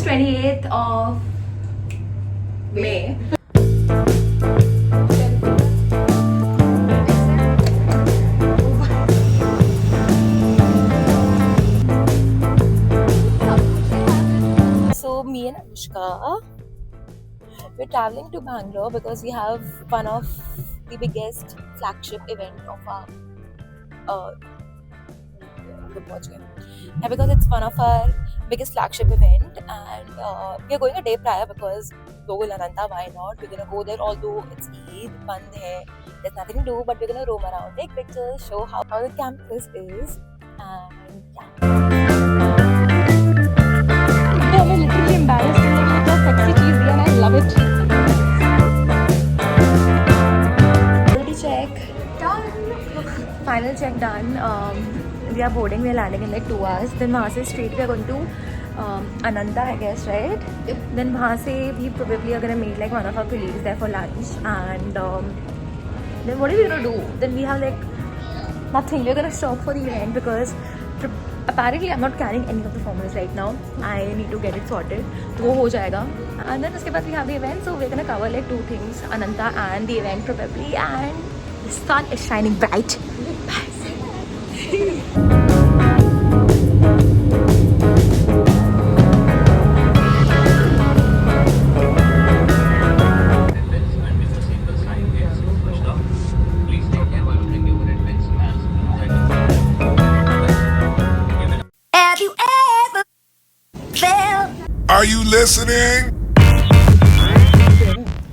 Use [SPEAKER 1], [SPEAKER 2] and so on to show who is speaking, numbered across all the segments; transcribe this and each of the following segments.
[SPEAKER 1] it's 28th of May.
[SPEAKER 2] So me and Anushka, we're traveling to Bangalore because we have one of the biggest flagship event of our because it's one of our biggest flagship event, and we are going a day prior because Gogul Ananta, why not? We're gonna go there, although it's Eid, Band hai, there's nothing to do, but we're gonna roam around, take pictures, show how the campus is, and yeah. I'm literally embarrassed with the sexy cheese and I love it.
[SPEAKER 1] Check done. Final check done. We are boarding. We are landing in like 2 hours. Then वहाँ से straight we are going to Ananda, I guess, right? Yep. Then वहाँ से we probably are gonna meet like one of our colleagues there for lunch. And then what are we gonna do? Then we have like nothing. We're gonna stop for the event because apparently I'm not carrying any of the formals right now. I need to get it sorted. वो हो जाएगा. And then उसके बाद we have the event, so we're gonna cover like 2 things, Ananta and the event probably, and the sun is shining bright.
[SPEAKER 3] Have you ever felt?
[SPEAKER 4] Are you listening?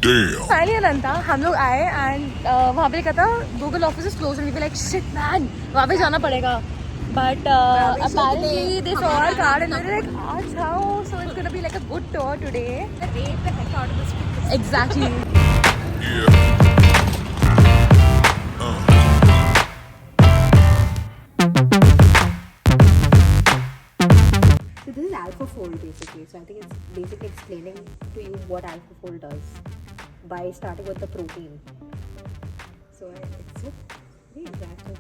[SPEAKER 4] Damn.
[SPEAKER 1] Finally Ananta, हम लोग आए and वहाँ पे लिखा था Google office is closed and we were like shit man, वहाँ पे जाना पड़ेगा. But apparently they saw our card and they were like, "Achha, so it's gonna be like a good tour today."
[SPEAKER 3] The rape the heck out of this people.
[SPEAKER 1] Exactly.
[SPEAKER 4] Yeah.
[SPEAKER 5] So this is AlphaFold basically. So I think it's basically explaining to you what AlphaFold does by starting with the protein. So it's very interactive.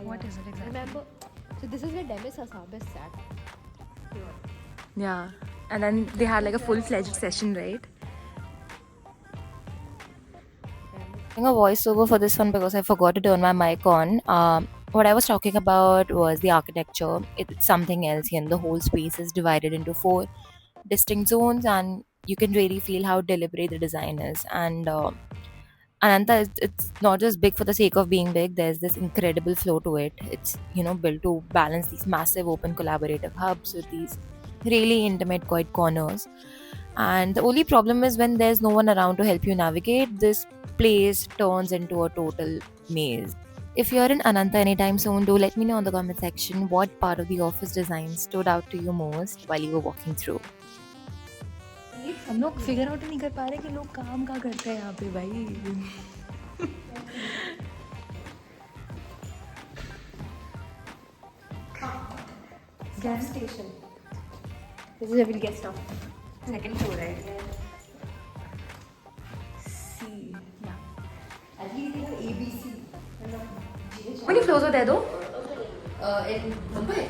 [SPEAKER 1] What is it exactly?
[SPEAKER 5] Remember, so this is where Demis Hassabis sat.
[SPEAKER 1] Yeah, and then they had like a full-fledged session, right?
[SPEAKER 2] Doing a voiceover for this one because I forgot to turn my mic on. What I was talking about was the architecture. It's something else here. The whole space is divided into 4 distinct zones, and you can really feel how deliberate the design is. And Ananta, it's not just big for the sake of being big. There's this incredible flow to it. It's built to balance these massive open collaborative hubs with these really intimate quiet corners. And the only problem is when there's no one around to help you navigate, this place turns into a total maze. If you're in Ananta anytime soon, do let me know in the comment section what part of the office design stood out to you most while you were walking through.
[SPEAKER 1] हम लोग figure out ही नहीं कर पा रहे कि लोग काम क्या करते हैं यहाँ पे भाई.
[SPEAKER 5] Gas station. This is where we'll get stuff.
[SPEAKER 1] Second floor, right? C. Yeah.
[SPEAKER 5] At least they have ABC.
[SPEAKER 1] How many floors are there though?
[SPEAKER 5] In Mumbai.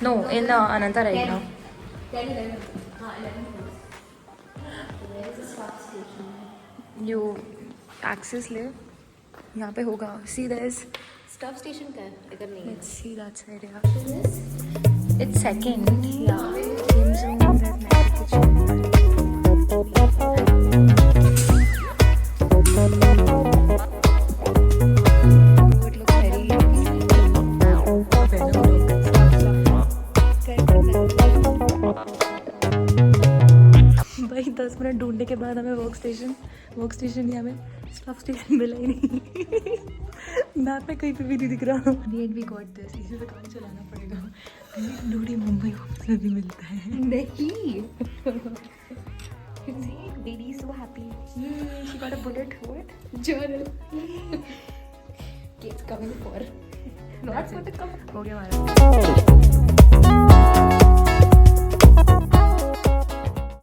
[SPEAKER 1] No, in Ananta right now.
[SPEAKER 5] 10, 11. 11 floors. Where is the stop station?
[SPEAKER 1] You access ले. यहाँ पे होगा. See there's.
[SPEAKER 5] Stop station का है? इधर नहीं है.
[SPEAKER 1] Let's see that side. Yeah.
[SPEAKER 5] What is this?
[SPEAKER 1] It's second. Yeah. Gym zone. There's night kitchen. भाई 10 मिनट ढूंढने के बाद हमें वर्क स्टेशन नहीं, हमें स्टॉप स्टेशन मिला ही नहीं. मैप में कहीं पे भी नहीं दिख रहा. We got this. इसी पे काम चलाना पड़ेगा. डोडी मुंबई ऑफिस में भी मिलता है.
[SPEAKER 5] नहीं.
[SPEAKER 1] See, Didi is so happy. She got a bullet. What?
[SPEAKER 5] Journal. Kids coming for. Not for the come.
[SPEAKER 1] हो गया हमारा.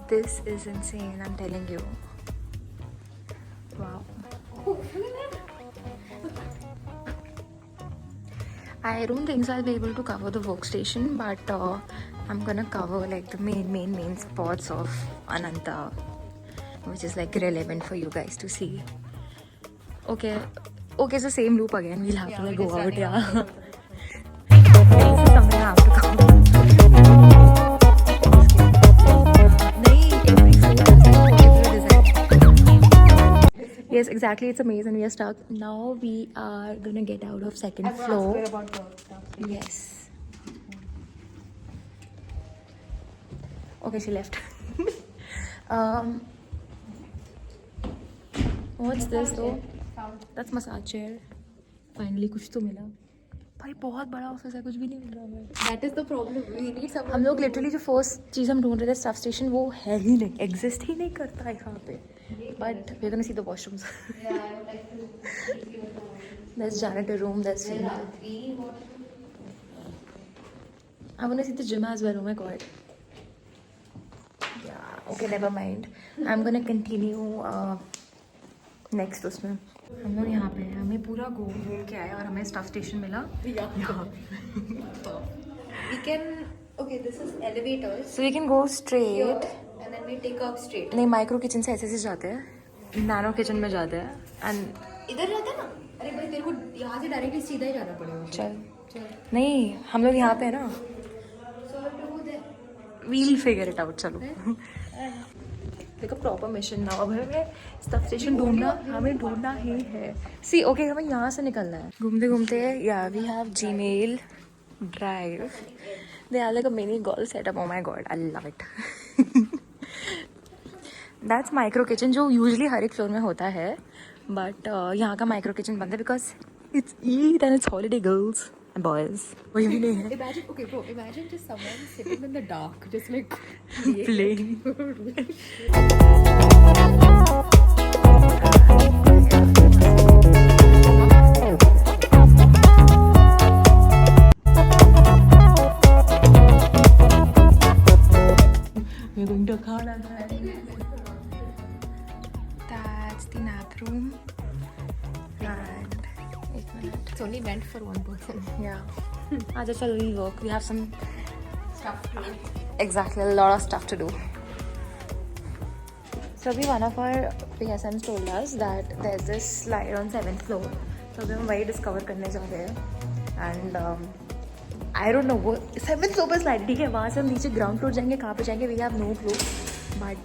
[SPEAKER 1] This is insane, I'm telling you. Wow. I don't think so I'll be able to cover the workstation, but I'm gonna cover like the main spots of Ananta, which is like relevant for you guys to see. Okay, so same loop again. We'll have to like go out, yeah. This is something I have to cover. Yes, exactly. It's a maze and we are stuck. Now we are gonna get out of second floor. Yes. Okay, she left. What's this though? That's massage chair. Finally कुछ तो मिला. भाई बहुत बड़ा office है, कुछ भी नहीं मिल रहा है.
[SPEAKER 5] That is the problem. We need someone.
[SPEAKER 1] हम लोग लिटरली जो फर्स्ट चीज़ हम ढूंढ रहे थे स्टाफ स्टेशन वो है ही नहीं, एग्जिस्ट ही नहीं करता है यहाँ पे. But we gonna see the washrooms. There's janitor room. There's I want to see the gym as well. Oh my god. Yeah. Okay, never mind. I'm gonna continue next उसमें. हम लोग यहाँ पे हैं. हमें पूरा घूम के आए और हमें स्टाफ स्टेशन मिला. यहाँ.
[SPEAKER 5] We can. Okay, this is elevators.
[SPEAKER 1] So we can go straight.
[SPEAKER 5] And then we take up straight.
[SPEAKER 1] नहीं, माइक्रो किचन से ऐसे जाते हैं. नैनो किचन में जाते हैं. एंड
[SPEAKER 5] इधर जाता है ना. अरे भाई तेरे को यहाँ से डायरेक्टली सीधा ही जाना पड़ेगा.
[SPEAKER 1] चल. नहीं, हम लोग यहाँ पे है ना. We'll figure it out. चलो. देखो प्रॉपर मिशन ना. अब हमें स्टफ स्टेशन हमें ढूंढना ही है. सी ओके, हमें यहाँ से निकलना है. घूमते घूमते या we have Gmail Drive. They are like a mini golf setup. Oh my god, I love it. That's micro kitchen जो यूजली हर एक फ्लोर में होता है. बट यहाँ का माइक्रो किचन बंद है because it's Eid and it's holiday girls and boys. वही भी नहीं है.
[SPEAKER 5] Imagine, okay, bro. Imagine just someone sitting in the dark, just like
[SPEAKER 1] Playing. We're going to Khana. That's the nap room. And 1 minute.
[SPEAKER 5] It's only meant for one person.
[SPEAKER 1] Yeah. Just a little work. We have some
[SPEAKER 5] Stuff to do.
[SPEAKER 1] exactly a lot of stuff to do. So अभी one of our PSMs told us that there's this slide on 7th floor. So अभी हम वही discover करने जा रहे हैं. And I don't know वो 7th floor पर slide. ठीक है, वहाँ से हम नीचे ground floor जाएंगे. कहाँ पे जाएंगे? We have no clue. But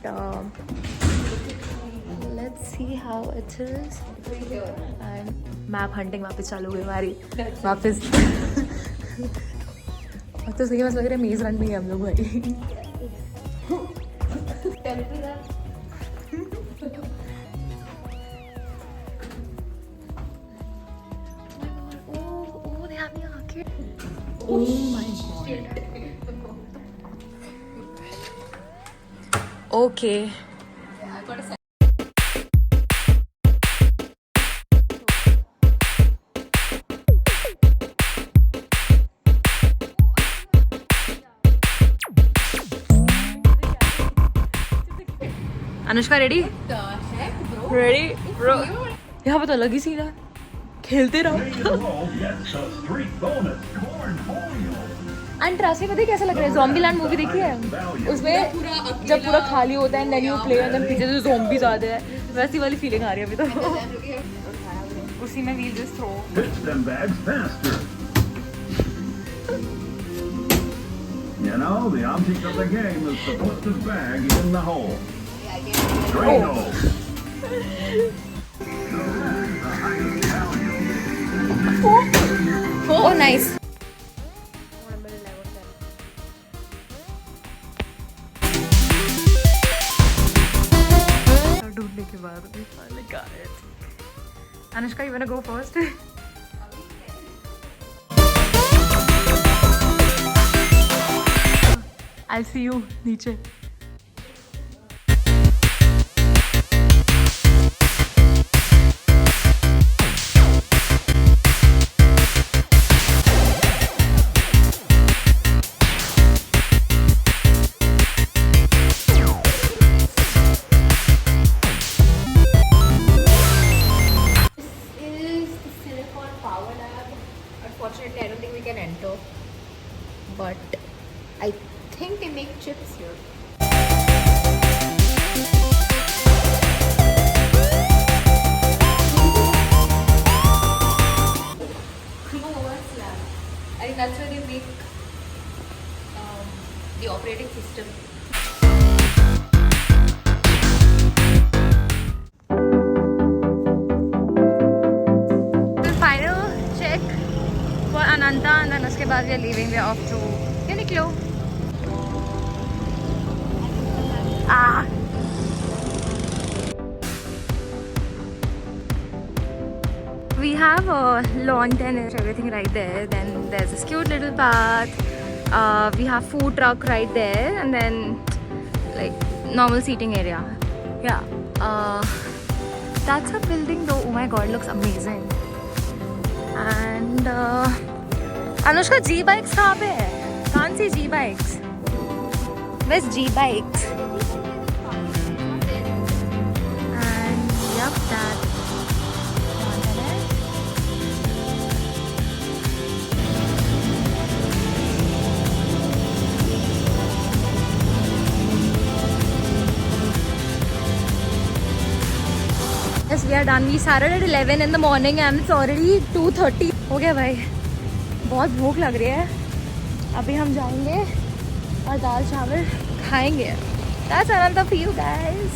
[SPEAKER 1] let's see how it is. And map hunting वापस चालू हुई हमारी. वापस. अब तो सही, मैं सोच रही मेज रन में ही हम लोग भाई. Oh, they have the arcade. Oh my god. Okay. Anushka ready? Ready bro. यहाँ पे तो अलग ही सीन है. खेलते रहो. एंड ट्रस्ट पता है कैसा लग रहा है? ज़ॉम्बी लैंड मूवी देखी है? उसमें जब पूरा खाली होता है then you play and then पीछे से ज़ॉम्बीज आते हैं, वैसी वाली फीलिंग आ रही है अभी तो. उसी में wheel just throw.
[SPEAKER 6] You know, the object of the game is to put the bag in the hole. Straight hole.
[SPEAKER 1] Oh nice. ढूंढने के बाद we finally got it. Anushka, you wanna go first? I'll see you नीचे.
[SPEAKER 5] Unfortunately, I don't think we can enter. But I think they make chips here. I think that's where they make the operating system.
[SPEAKER 1] Final check for Ananta and then उसके बाद we are leaving. We are off to Uniqlo. We have a lawn tennis, everything right there. Then there's this cute little path. We have food truck right there, and then like normal seating area. Yeah. That's a building though. Oh my god, looks amazing. And Anushka, G bikes कहाँ पे है? Can't see G bikes. Where's G bikes? And yep, that. Yes, we are done. We started at 11 in the morning and it's already 2:30. हो गया भाई, बहुत भूख लग रही है. अभी हम जाएंगे और दाल चावल खाएंगे. That's another for you guys.